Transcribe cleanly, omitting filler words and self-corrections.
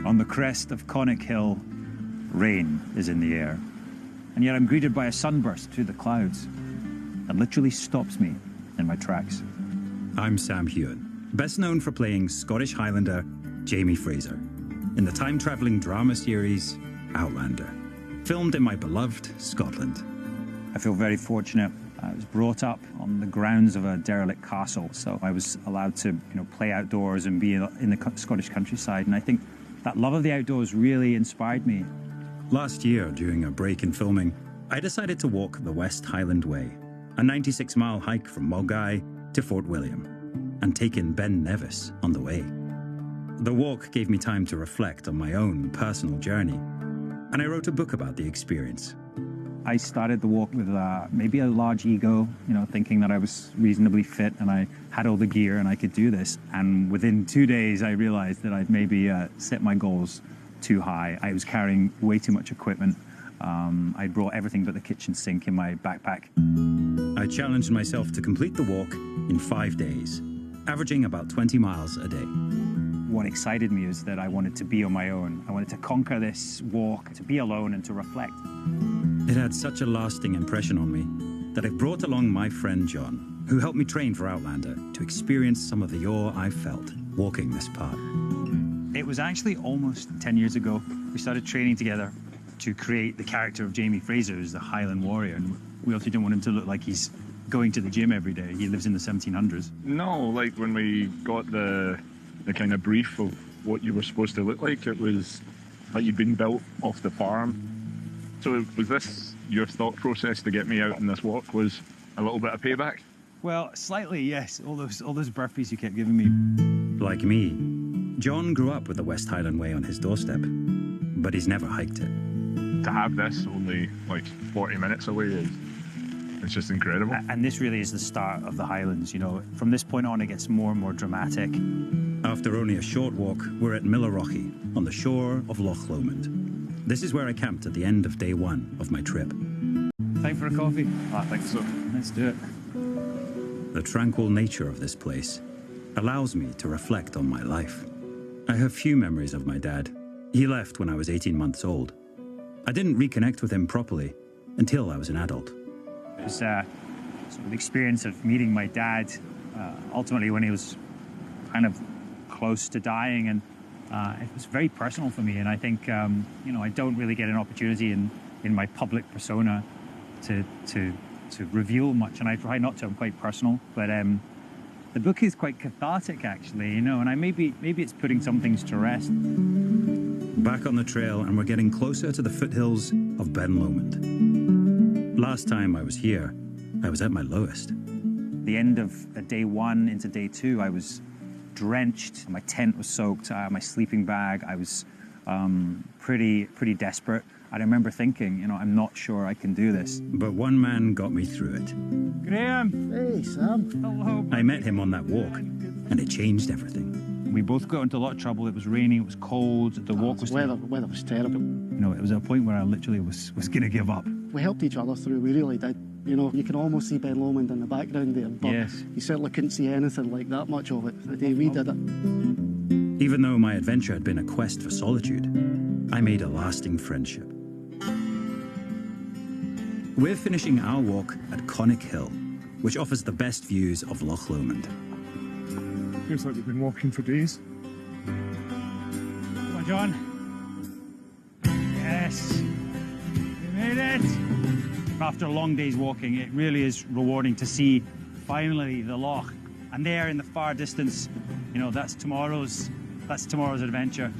On the crest of Conic Hill, rain is in the air. And yet I'm greeted by a sunburst through the clouds that literally stops me in my tracks. I'm Sam Heughan, best known for playing Scottish Highlander Jamie Fraser in the time-travelling drama series Outlander, filmed in my beloved Scotland. I feel very fortunate. I was brought up on the grounds of a derelict castle, so I was allowed to, play outdoors and be in the Scottish countryside, and I think that love of the outdoors really inspired me. Last year, during a break in filming, I decided to walk the West Highland Way, a 96-mile hike from Mulgai to Fort William, and take in Ben Nevis on the way. The walk gave me time to reflect on my own personal journey, and I wrote a book about the experience. I started the walk with maybe a large ego, thinking that I was reasonably fit and I had all the gear and I could do this. And within 2 days, I realized that I'd maybe set my goals too high. I was carrying way too much equipment. I brought everything but the kitchen sink in my backpack. I challenged myself to complete the walk in 5 days, averaging about 20 miles a day. What excited me is that I wanted to be on my own. I wanted to conquer this walk, to be alone and to reflect. It had such a lasting impression on me that I brought along my friend John, who helped me train for Outlander, to experience some of the awe I felt walking this path. It was actually almost 10 years ago. We started training together to create the character of Jamie Fraser as the Highland warrior. And we also didn't want him to look like he's going to the gym every day. He lives in the 1700s. No, like when we got the kind of brief of what you were supposed to look like, it was like you'd been built off the farm. So was this your thought process to get me out on this walk, was a little bit of payback? Well, slightly, yes. All those burpees you kept giving me. Like me, John grew up with the West Highland Way on his doorstep, but he's never hiked it. To have this only like 40 minutes away it's just incredible. And this really is the start of the Highlands, From this point on, it gets more and more dramatic. After only a short walk, we're at Lallybroch on the shore of Loch Lomond. This is where I camped at the end of day 1 of my trip. Time for a coffee? I think so. Let's do it. The tranquil nature of this place allows me to reflect on my life. I have few memories of my dad. He left when I was 18 months old. I didn't reconnect with him properly until I was an adult. It was sort of the experience of meeting my dad, ultimately when he was kind of close to dying, and it was very personal for me. And I think, I don't really get an opportunity in my public persona to reveal much, and I try not to. I'm quite personal, but the book is quite cathartic, actually, and maybe it's putting some things to rest. Back on the trail, and we're getting closer to the foothills of Ben Lomond. Last time I was here, I was at my lowest. The end of day 1 into day 2, I was drenched. My tent was soaked. My sleeping bag. I was pretty desperate. I remember thinking, I'm not sure I can do this. But one man got me through it. Graham. Hey, Sam. Hello. I met him on that walk, and it changed everything. We both got into a lot of trouble. It was raining. It was cold. The walk was weather was terrible. It was a point where I literally was going to give up. We helped each other through. We really did. You can almost see Ben Lomond in the background there, but yes, you certainly couldn't see anything like that much of it the day we did it. Even though my adventure had been a quest for solitude, I made a lasting friendship. We're finishing our walk at Conic Hill, which offers the best views of Loch Lomond. Feels like we've been walking for days. Come on, John. Yes, we made it. After a long day's walking, it really is rewarding to see finally the loch. And there in the far distance, that's tomorrow's adventure.